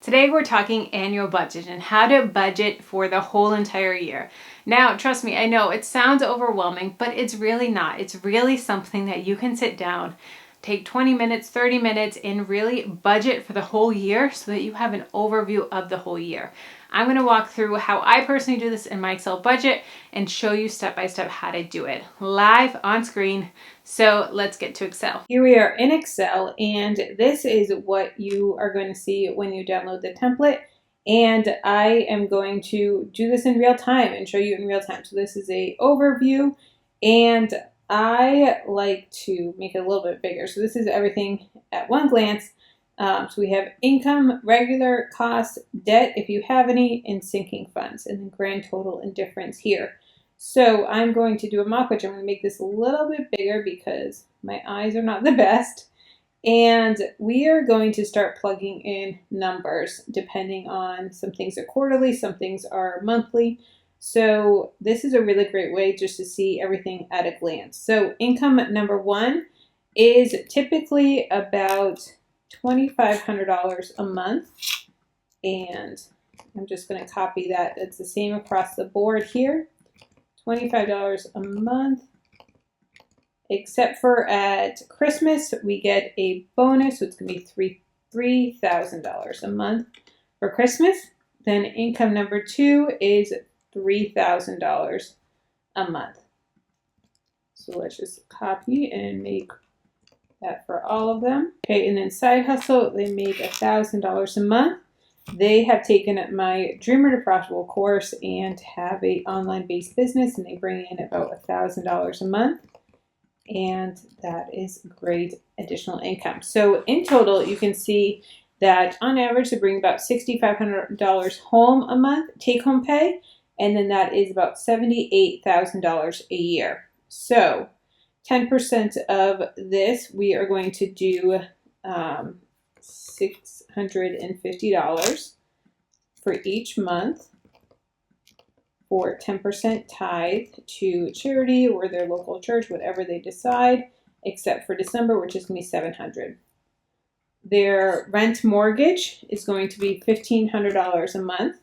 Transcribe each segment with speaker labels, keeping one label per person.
Speaker 1: Today we're talking annual budget and how to budget for the whole entire year. Now, trust me, I know it sounds overwhelming, but it's really not. It's really something that you can sit down, take 20 minutes, 30 minutes, and really budget for the whole year so that you have an overview of the whole year. I'm going to walk through how I personally do this in my Excel budget and show you step by step how to do it live on screen. So let's get to Excel. Here we are in Excel, and this is what you are going to see when you download the template. And I am going to do this in real time and show you in real time. So this is a overview, and I like to make it a little bit bigger. So this is everything at one glance. So we have income, regular costs, debt if you have any, and sinking funds, and then grand total and difference here. So I'm going to do a mock, which I'm going to make this a little bit bigger because my eyes are not the best. And we are going to start plugging in numbers depending on some things are quarterly, some things are monthly. So this is a really great way just to see everything at a glance. So income number one is typically about $2,500 a month, and I'm just going to copy that. It's the same across the board here. $25 a month, except for at Christmas we get a bonus, so it's going to be $3,000 a month for Christmas. Then income number two is $3,000 a month. So let's just copy and make that for all of them. Okay, and then side hustle, they make $1,000 a month. They have taken my Dreamer to Profitable course and have a online based business, and they bring in about $1,000 a month, and that is great additional income. So in total, you can see that on average they bring about $6,500 home a month, take home pay, and then that is about $78,000 a year. So 10% of this, we are going to do $650 for each month for 10% tithe to charity or their local church, whatever they decide, except for December, which is going to be $700. Their rent mortgage is going to be $1,500 a month.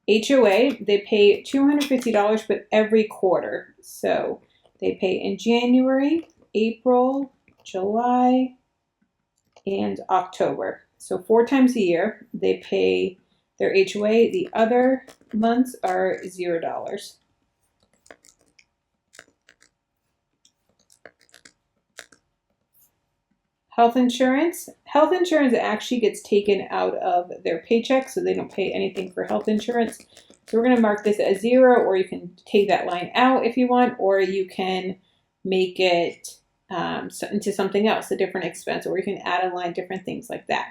Speaker 1: HOA, they pay $250, but every quarter. So they pay in January, April, July, and October. So 4 times a year they pay their HOA. The other months are $0. Health insurance. Health insurance actually gets taken out of their paycheck, so they don't pay anything for health insurance. So we're going to mark this as 0, or you can take that line out if you want, or you can make it into something else, a different expense, or you can add a line, different things like that.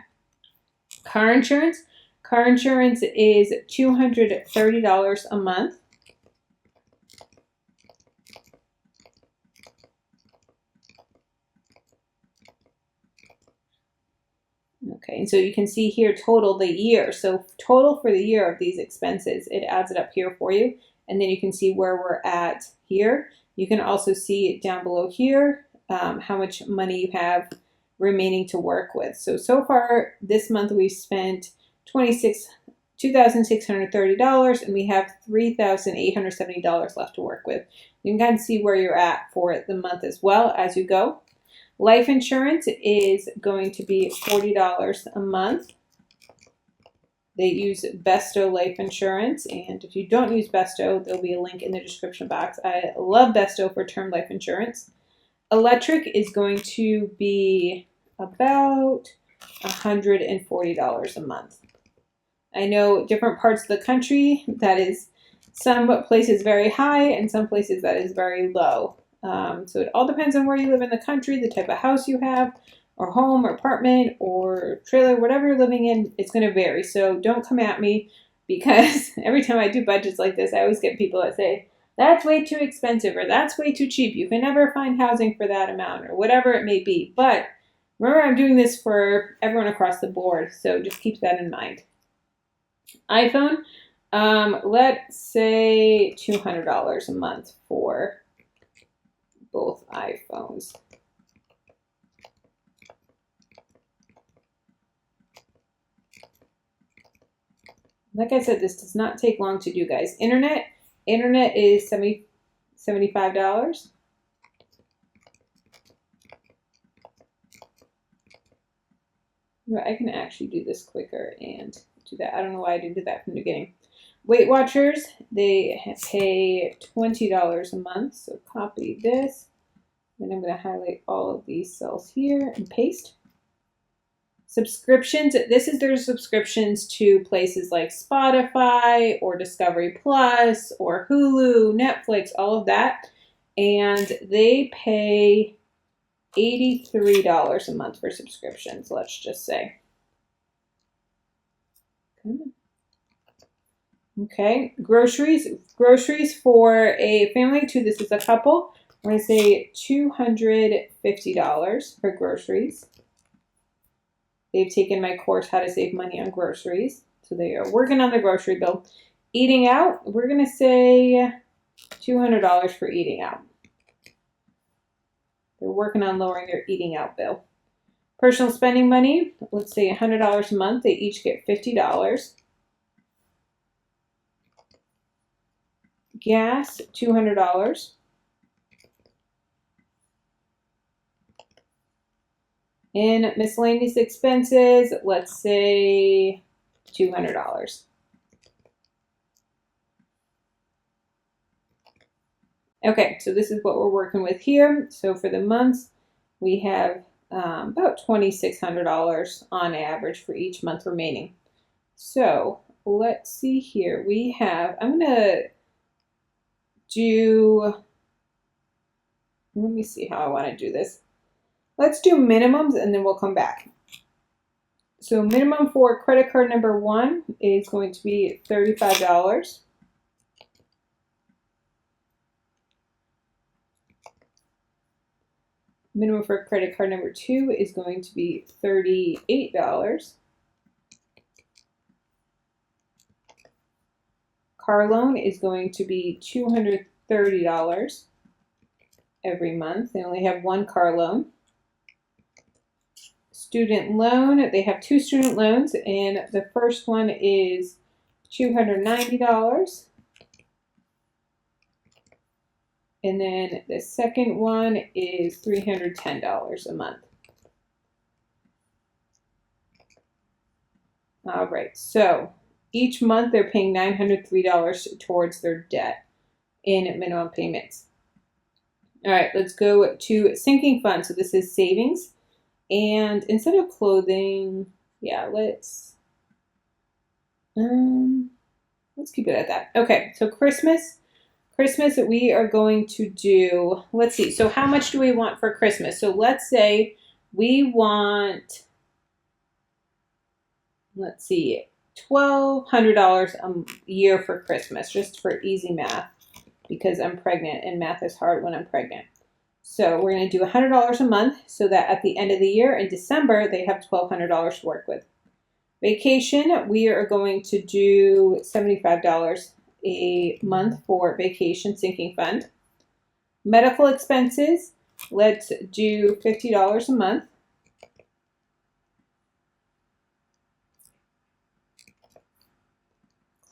Speaker 1: Car insurance. Car insurance is $230 a month. Okay, and so you can see here total the year. So total for the year of these expenses, it adds it up here for you. And then you can see where we're at here. You can also see down below here how much money you have remaining to work with. So far this month we've spent $2,630, and we have $3,870 left to work with. You can kind of see where you're at for the month as well as you go. Life insurance is going to be $40 a month. They use Besto Life Insurance, and if you don't use Besto, there'll be a link in the description box. I love Besto for term life insurance. Electric is going to be about $140 a month. I know different parts of the country, that is some places very high and some places that is very low. So it all depends on where you live in the country, the type of house you have, or home, or apartment, or trailer, whatever you're living in, it's going to vary. So don't come at me, because every time I do budgets like this, I always get people that say, that's way too expensive, or that's way too cheap. You can never find housing for that amount, or whatever it may be. But remember, I'm doing this for everyone across the board, so just keep that in mind. iPhone, Let's say $200 a month for both iPhones. Like I said, this does not take long to do, guys. Internet is $75. I can actually do this quicker and do that. I don't know why I didn't do that from the beginning. Weight Watchers, they pay $20 a month. So copy this. Then I'm going to highlight all of these cells here and paste. Subscriptions, this is their subscriptions to places like Spotify or Discovery Plus or Hulu, Netflix, all of that. And they pay $83 a month for subscriptions, let's just say. Okay, groceries for a family of two, this is a couple. I'm going to say $250 for groceries. They've taken my course, How to Save Money on Groceries. So they are working on the grocery bill. Eating out, we're going to say $200 for eating out. They're working on lowering their eating out bill. Personal spending money, let's say $100 a month. They each get $50. Gas, $200. In miscellaneous expenses, let's say $200. Okay, so this is what we're working with here. So for the months, we have about $2,600 on average for each month remaining. So let's see here. We have, I'm going to do, let me see how I want to do this. Let's do minimums and then we'll come back. So minimum for credit card number 1 is going to be $35. Minimum for credit card number 2 is going to be $38. Car loan is going to be $230 every month. They only have one car loan. Student loan, they have 2 student loans, and the first one is $290. And then the second one is $310 a month. All right, so each month they're paying $903 towards their debt in minimum payments. All right, let's go to sinking fund. So this is savings. And instead of clothing, yeah, let's keep it at that. Okay, so Christmas, we are going to do, let's see, so how much do we want for Christmas? So let's say we want, let's see, $1,200 a year for Christmas, just for easy math, because I'm pregnant and math is hard when I'm pregnant. So we're going to do $100 a month so that at the end of the year in December, they have $1,200 to work with. Vacation, we are going to do $75 a month for vacation sinking fund. Medical expenses, let's do $50 a month.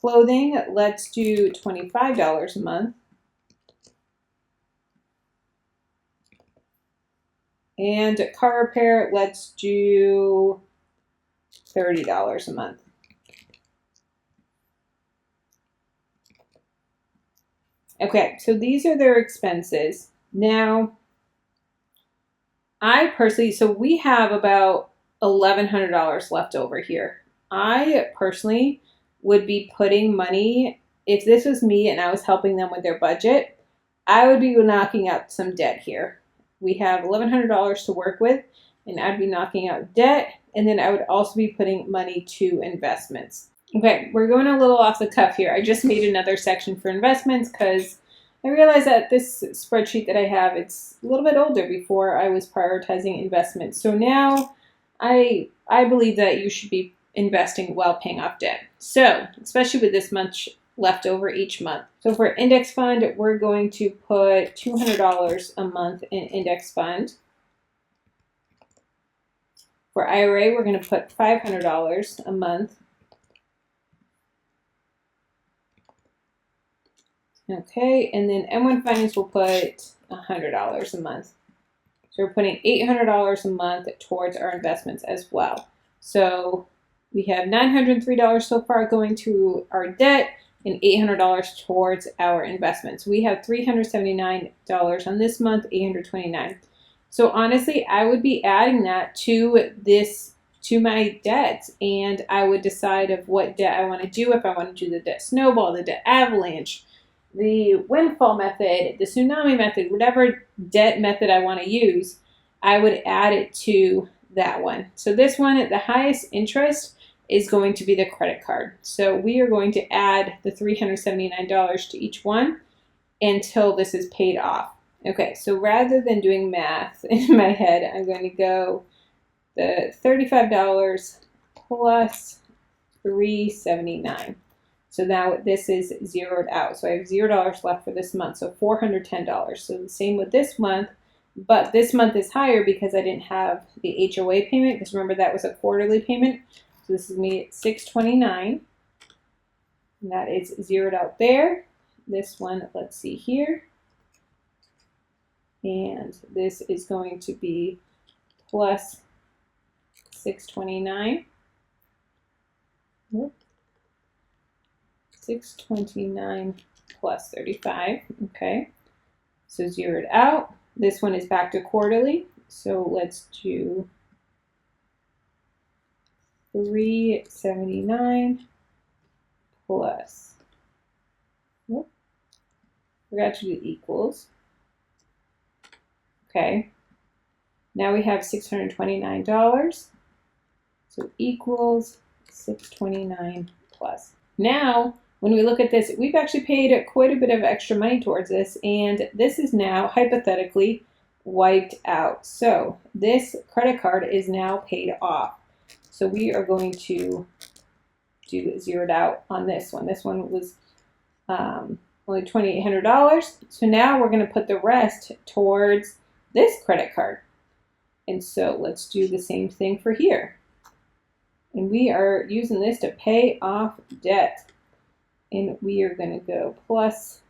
Speaker 1: Clothing, let's do $25 a month. And car repair, let's do $30 a month. Okay, so these are their expenses. Now, I personally, so we have about $1,100 left over here. I personally would be putting money, if this was me and I was helping them with their budget, I would be knocking out some debt here. We have $1,100 to work with, and I'd be knocking out debt, and then I would also be putting money to investments. Okay, we're going a little off the cuff here. I just made another section for investments because I realized that this spreadsheet that I have, it's a little bit older before I was prioritizing investments. So now I believe that you should be investing while paying off debt. So, especially with this much left over each month. So for index fund, we're going to put $200 a month in index fund. For IRA, we're going to put $500 a month. Okay, and then M1 Finance will put $100 a month. So we're putting $800 a month towards our investments as well. So we have $903 so far going to our debt and $800 towards our investments. We have $379 on this month, $829. So honestly, I would be adding that to my debts, and I would decide of what debt I want to do. If I want to do the debt snowball, the debt avalanche, the windfall method, the tsunami method, whatever debt method I want to use, I would add it to that one. So this one, the highest interest is going to be the credit card. So we are going to add the $379 to each one until this is paid off. Okay, so rather than doing math in my head, I'm going to go the $35 plus $379. So now this is zeroed out. So I have $0 left for this month, so $410. So the same with this month, but this month is higher because I didn't have the HOA payment, because remember that was a quarterly payment. So this is me at $629, and that is zeroed out there. This one, let's see here. And this is going to be plus $629. 629 plus 35. Okay, so zeroed out. This one is back to quarterly. So let's do 379 plus. Forgot to do equals. Okay, now we have $629. So equals 629 plus. Now, when we look at this, we've actually paid quite a bit of extra money towards this, and this is now hypothetically wiped out. So this credit card is now paid off. So we are going to do zeroed out on this one. This one was only $2,800. So now we're going to put the rest towards this credit card. And so let's do the same thing for here. And we are using this to pay off debt. And we are going to go plus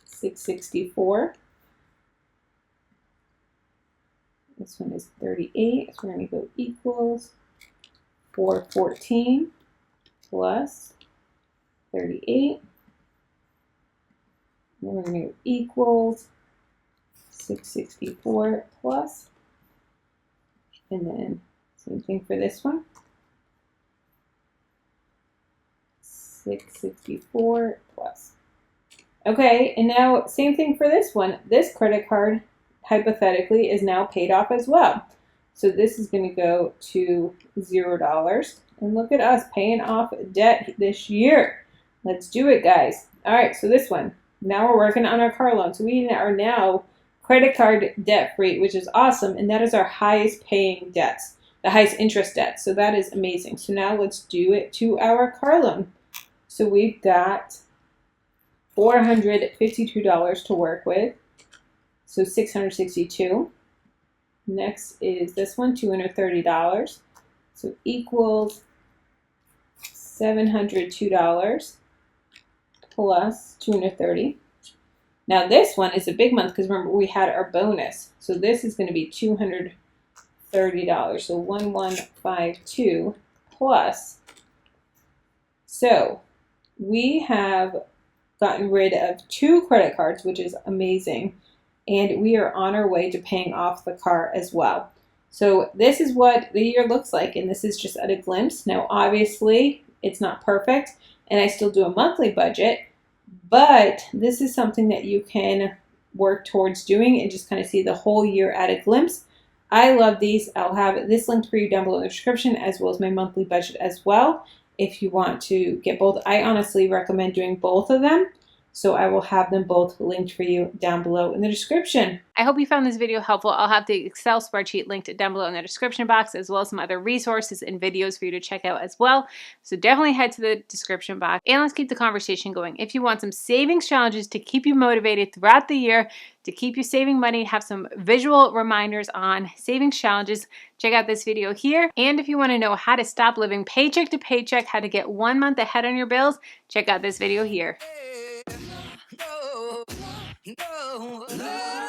Speaker 1: 664. This one is 38. So we're going to go equals 414 plus 38. And then we're going to go equals 664 plus. And then same thing for this one. 664 plus. Okay, and now same thing for this one. This credit card, hypothetically, is now paid off as well. So this is going to go to $0. And look at us paying off debt this year. Let's do it, guys. All right, so this one. Now we're working on our car loan. So we are now credit card debt free, which is awesome. And that is our highest paying debts, the highest interest debt. So that is amazing. So now let's do it to our car loan. So we've got $452 to work with. So $662. Next is this one, $230. So equals $702 plus $230. Now this one is a big month because remember we had our bonus. So this is going to be $230. So 1152 plus. So we have gotten rid of 2 credit cards, which is amazing. And we are on our way to paying off the car as well. So this is what the year looks like, and this is just at a glimpse. Now, obviously, it's not perfect, and I still do a monthly budget, but this is something that you can work towards doing and just kind of see the whole year at a glimpse. I love these. I'll have this linked for you down below in the description, as well as my monthly budget as well, if you want to get both. I honestly recommend doing both of them.
Speaker 2: So I will have them both linked for you down below in the description.
Speaker 1: I hope you found this video helpful. I'll have the Excel spreadsheet linked down below in the description box, as well as some other resources and videos for you to check out as well. So definitely head to the description box and let's keep the conversation going. If you want some savings challenges to keep you motivated throughout the year, to keep you saving money, have some visual reminders on savings challenges, check out this video here. And if you want to know how to stop living paycheck to paycheck, how to get 1 month ahead on your bills, check out this video here. No.